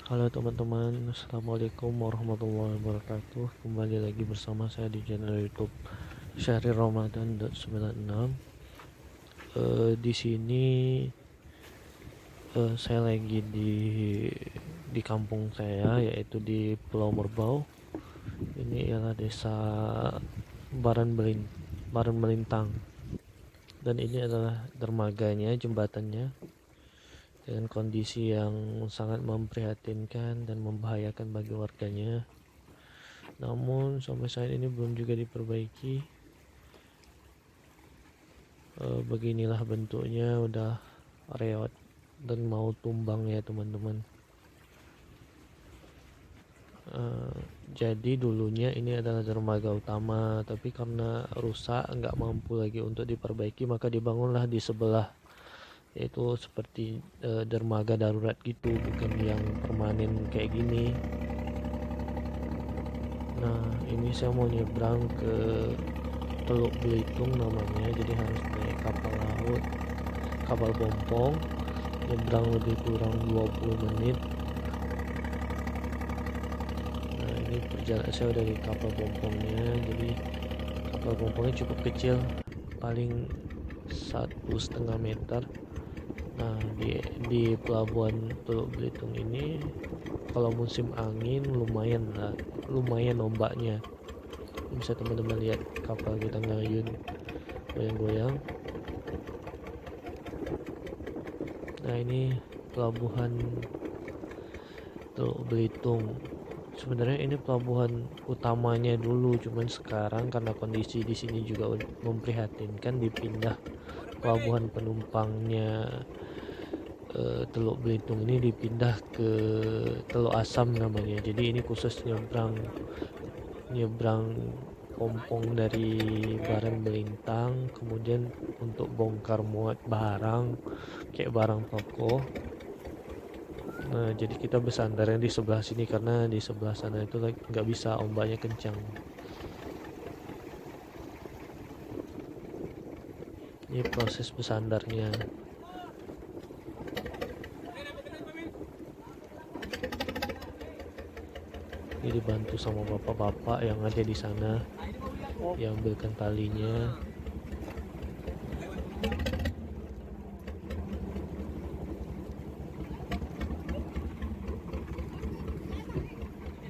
Halo teman-teman, Assalamualaikum warahmatullahi wabarakatuh. Kembali lagi bersama saya di channel YouTube Syahri Ramadan 96. Di sini saya lagi di kampung saya, yaitu di Pulau Merbau. Ini adalah desa Baran Melintang, dan ini adalah dermaganya, jembatannya, dengan kondisi yang sangat memprihatinkan dan membahayakan bagi warganya. Namun sampai saat ini belum juga diperbaiki. Beginilah bentuknya, udah reot dan mau tumbang ya teman-teman. Eh, jadi dulunya ini adalah dermaga utama, tapi karena rusak nggak mampu lagi untuk diperbaiki, maka dibangunlah di sebelah, yaitu seperti dermaga darurat gitu, bukan yang permanen kayak gini. Nah, ini saya mau nyebrang ke Teluk Belitung namanya, jadi harus naik kapal laut, kapal pompong, nyebrang lebih kurang 20 menit. Nah, ini perjalanan saya udah di kapal pompongnya, jadi kapal pompongnya cukup kecil, paling 1,5 meter. Nah, di pelabuhan Teluk Belitung ini kalau musim angin lumayan ombaknya. Bisa teman-teman lihat kapal kita ngayun goyang-goyang. Nah, ini pelabuhan Teluk Belitung. Sebenarnya ini pelabuhan utamanya dulu, cuman sekarang karena kondisi di sini juga memprihatinkan, dipindah pelabuhan penumpangnya. Teluk Belitung ini dipindah ke Teluk Asam namanya. Jadi ini khusus nyebrang nyebrang pompong dari Baran Melintang, kemudian untuk bongkar muat barang kayak barang toko. Nah, jadi kita bersandar yang di sebelah sini karena di sebelah sana itu nggak bisa, ombaknya kencang. Ini proses bersandarnya. Ini dibantu sama bapak-bapak yang ada di sana, yang ambilkan talinya.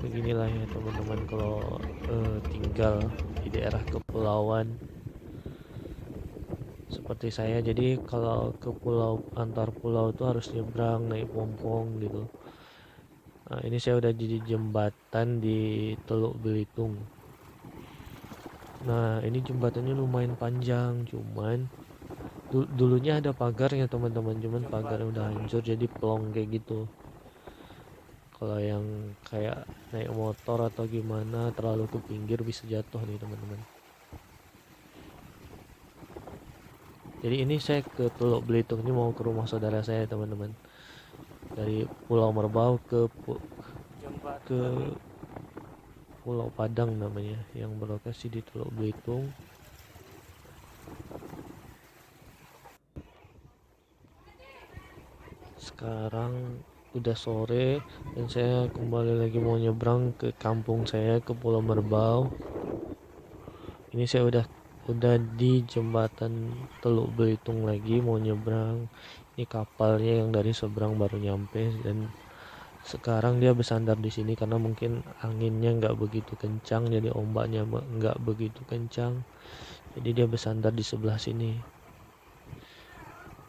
Beginilah ya teman-teman kalau tinggal di daerah kepulauan seperti saya. Jadi kalau ke pulau, antar pulau itu harus nyebrang naik pompong gitu. Nah, ini saya udah di jembatan di Teluk Belitung. Nah, ini jembatannya lumayan panjang, cuman dulunya ada pagarnya teman-teman, cuman pagarnya udah hancur jadi pelong kayak gitu. Kalau yang kayak naik motor atau gimana terlalu ke pinggir bisa jatuh nih teman-teman. Jadi ini saya ke Teluk Belitung ini mau ke rumah saudara saya teman-teman, dari Pulau Merbau ke Pulau Padang namanya, yang berlokasi di Teluk Belitung. Sekarang udah sore dan saya kembali lagi mau nyebrang ke kampung saya, ke Pulau Merbau. Ini saya udah di jembatan Teluk Belitung lagi mau nyebrang. Ini kapalnya yang dari seberang baru nyampe, dan sekarang dia bersandar di sini karena mungkin anginnya nggak begitu kencang, jadi ombaknya nggak begitu kencang, jadi dia bersandar di sebelah sini.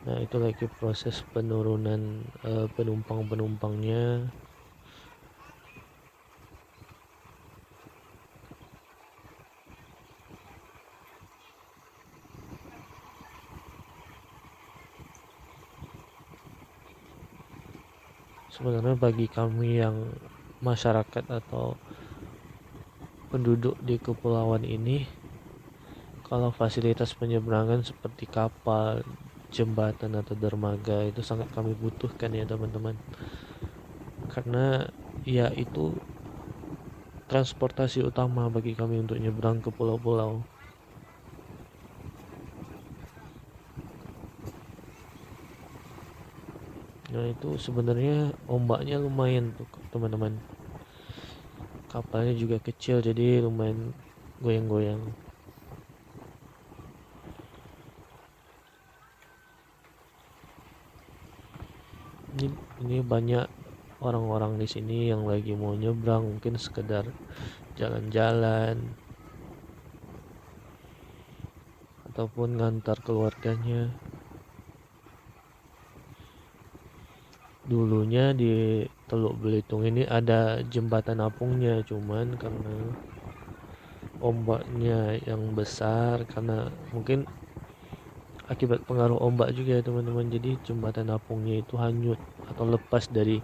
Nah, itu lagi proses penurunan penumpang-penumpangnya. Sebenarnya bagi kami yang masyarakat atau penduduk di kepulauan ini, kalau fasilitas penyeberangan seperti kapal, jembatan atau dermaga itu sangat kami butuhkan ya teman-teman. Karena ya itu transportasi utama bagi kami untuk nyebrang ke pulau-pulau. Nah itu sebenarnya ombaknya lumayan tuh teman-teman, kapalnya juga kecil jadi lumayan goyang-goyang. Ini banyak orang-orang di sini yang lagi mau nyebrang, mungkin sekedar jalan-jalan ataupun ngantar keluarganya. Dulunya di Teluk Belitung ini ada jembatan apungnya, cuman karena ombaknya yang besar, karena mungkin akibat pengaruh ombak juga ya teman-teman, jadi jembatan apungnya itu hanyut atau lepas dari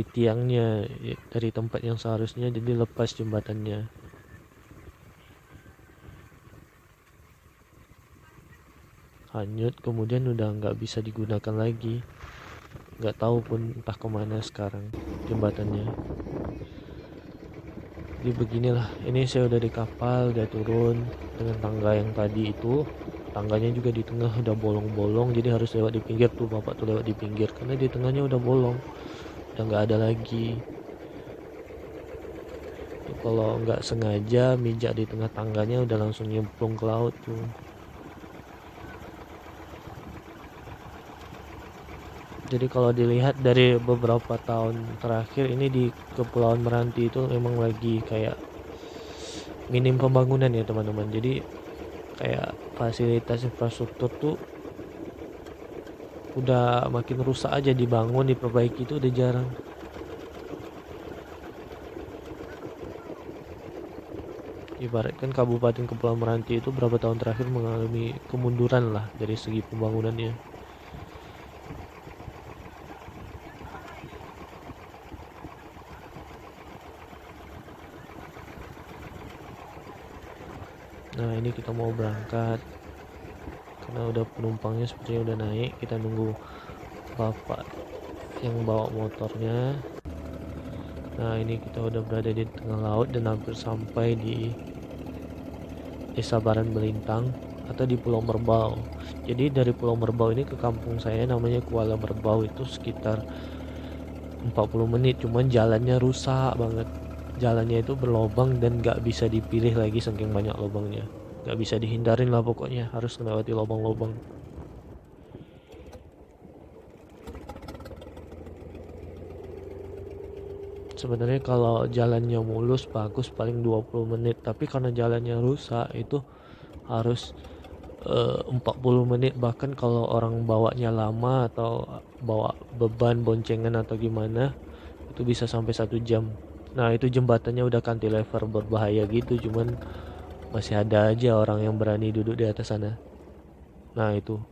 tiangnya, dari tempat yang seharusnya, jadi lepas jembatannya, hanyut, kemudian udah nggak bisa digunakan lagi. Nggak tahu pun entah kemana sekarang jembatannya. Jadi beginilah, ini saya udah di kapal, udah turun dengan tangga yang tadi itu. Tangganya juga di tengah udah bolong-bolong, jadi harus lewat di pinggir tuh, bapak tuh lewat di pinggir karena di tengahnya udah bolong, udah nggak ada lagi. Kalau nggak sengaja mijak di tengah tangganya udah langsung nyemplung ke laut tuh. Jadi kalau dilihat dari beberapa tahun terakhir ini di Kepulauan Meranti itu memang lagi kayak minim pembangunan ya teman-teman. Jadi kayak fasilitas infrastruktur tuh udah makin rusak aja, dibangun diperbaiki itu udah jarang. Ibaratkan Kabupaten Kepulauan Meranti itu berapa tahun terakhir mengalami kemunduran lah dari segi pembangunannya. Nah ini kita mau berangkat karena udah penumpangnya sepertinya udah naik, kita nunggu bapak yang bawa motornya. Nah ini kita udah berada di tengah laut dan hampir sampai di Desa Baran Belintang atau di Pulau Merbau. Jadi dari Pulau Merbau ini ke kampung saya namanya Kuala Merbau itu sekitar 40 menit, cuman jalannya rusak banget. Jalannya itu berlobang dan gak bisa dipilih lagi saking banyak lubangnya. Gak bisa dihindarin lah pokoknya, harus melewati lubang-lubang. Sebenarnya kalau jalannya mulus bagus paling 20 menit, tapi karena jalannya rusak itu harus 40 menit, bahkan kalau orang bawanya lama atau bawa beban boncengan atau gimana itu bisa sampai 1 jam. Nah itu jembatannya udah cantilever berbahaya gitu, cuman masih ada aja orang yang berani duduk di atas sana. Nah itu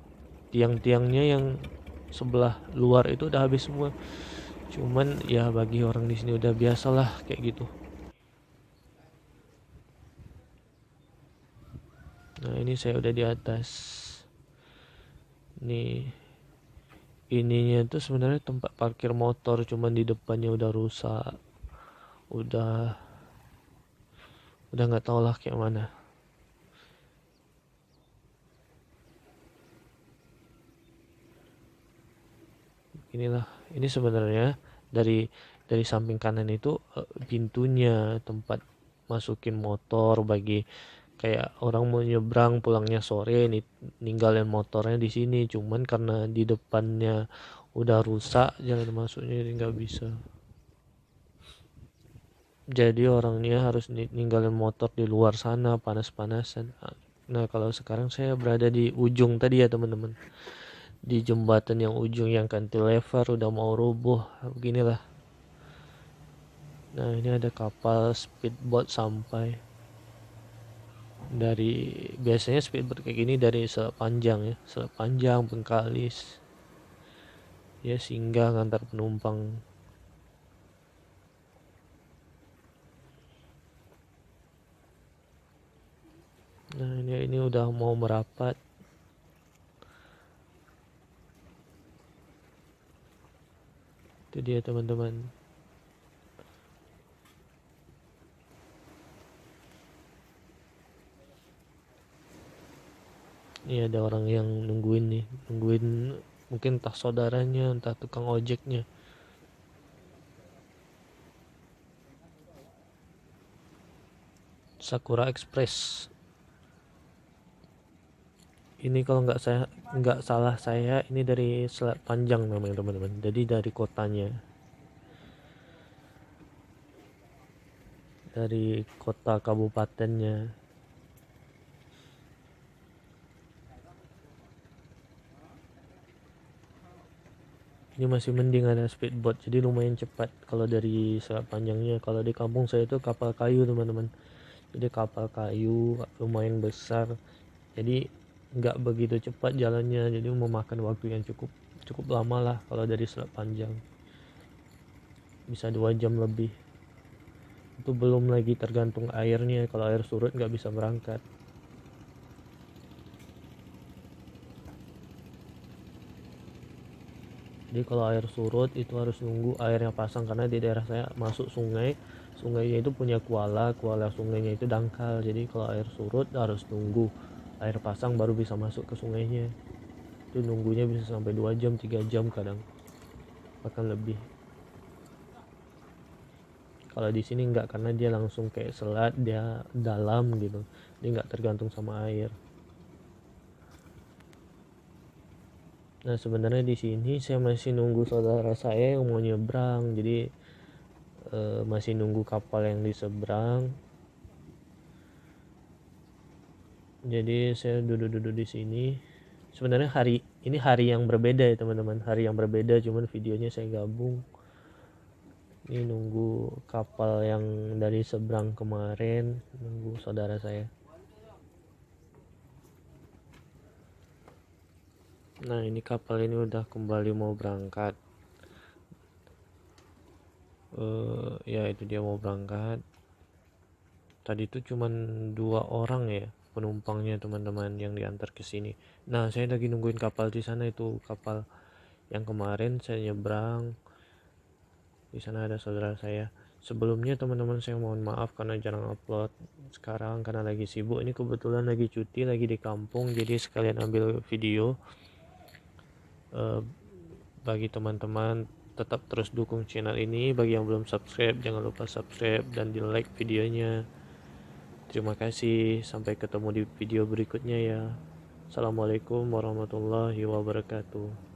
tiang-tiangnya yang sebelah luar itu udah habis semua, cuman ya bagi orang di sini udah biasalah kayak gitu. Nah ini saya udah di atas nih. Ininya tuh sebenarnya tempat parkir motor, cuman di depannya udah rusak, udah nggak tahu lah kayak mana. Inilah, ini sebenarnya dari samping kanan itu pintunya tempat masukin motor bagi kayak orang mau nyebrang pulangnya sore nih, ninggalin motornya di sini, cuman karena di depannya udah rusak jalan masuknya jadi nggak bisa. Jadi orangnya harus ninggalin motor di luar sana panas-panasan. Nah kalau sekarang saya berada di ujung tadi ya teman-teman, di jembatan yang ujung yang cantilever udah mau rubuh beginilah. Nah ini ada kapal speedboat sampai dari, biasanya speedboat kayak gini dari Selat Panjang ya, Selat Panjang, Bengkalis ya, singgah ngantar penumpang. Nah ini udah mau merapat. Itu dia teman-teman. Ini ada orang yang nungguin nih, nungguin mungkin entah saudaranya, entah tukang ojeknya. Sakura Express ini kalau nggak salah saya ini dari Selat Panjang memang teman-teman, jadi dari kotanya, dari kota kabupatennya. Ini masih mending ada speedboat, jadi lumayan cepat kalau dari Selat Panjangnya. Kalau di kampung saya itu kapal kayu teman-teman, jadi kapal kayu lumayan besar, jadi nggak begitu cepat jalannya, jadi memakan waktu yang cukup cukup lama lah. Kalau dari Selat Panjang bisa 2 jam lebih, itu belum lagi tergantung airnya, kalau air surut nggak bisa berangkat. Jadi kalau air surut itu harus nunggu airnya pasang, karena di daerah saya masuk sungai, sungainya itu punya kuala, kuala sungainya itu dangkal, jadi kalau air surut harus nunggu air pasang baru bisa masuk ke sungainya. Itu nunggunya bisa sampai 2 jam 3 jam kadang, bahkan lebih. Kalau di sini enggak, karena dia langsung kayak selat, dia dalam gitu, dia nggak tergantung sama air. Nah sebenarnya di sini saya masih nunggu saudara saya yang mau nyebrang, jadi masih nunggu kapal yang di seberang. Jadi saya duduk-duduk di sini. Sebenarnya ini hari yang berbeda ya teman-teman, hari yang berbeda, cuman videonya saya gabung. Ini nunggu kapal yang dari seberang kemarin, nunggu saudara saya. Nah ini kapal ini udah kembali mau berangkat. Ya itu dia mau berangkat. Tadi itu cuman 2 orang ya penumpangnya teman-teman yang diantar ke sini. Nah saya lagi nungguin kapal di sana, itu kapal yang kemarin saya nyebrang. Di sana ada saudara saya. Sebelumnya teman-teman saya mohon maaf karena jarang upload sekarang karena lagi sibuk. Ini kebetulan lagi cuti, lagi di kampung, jadi sekalian ambil video. Bagi teman-teman tetap terus dukung channel ini. Bagi yang belum subscribe jangan lupa subscribe dan di like videonya. Terima kasih, sampai ketemu di video berikutnya ya. Assalamualaikum warahmatullahi wabarakatuh.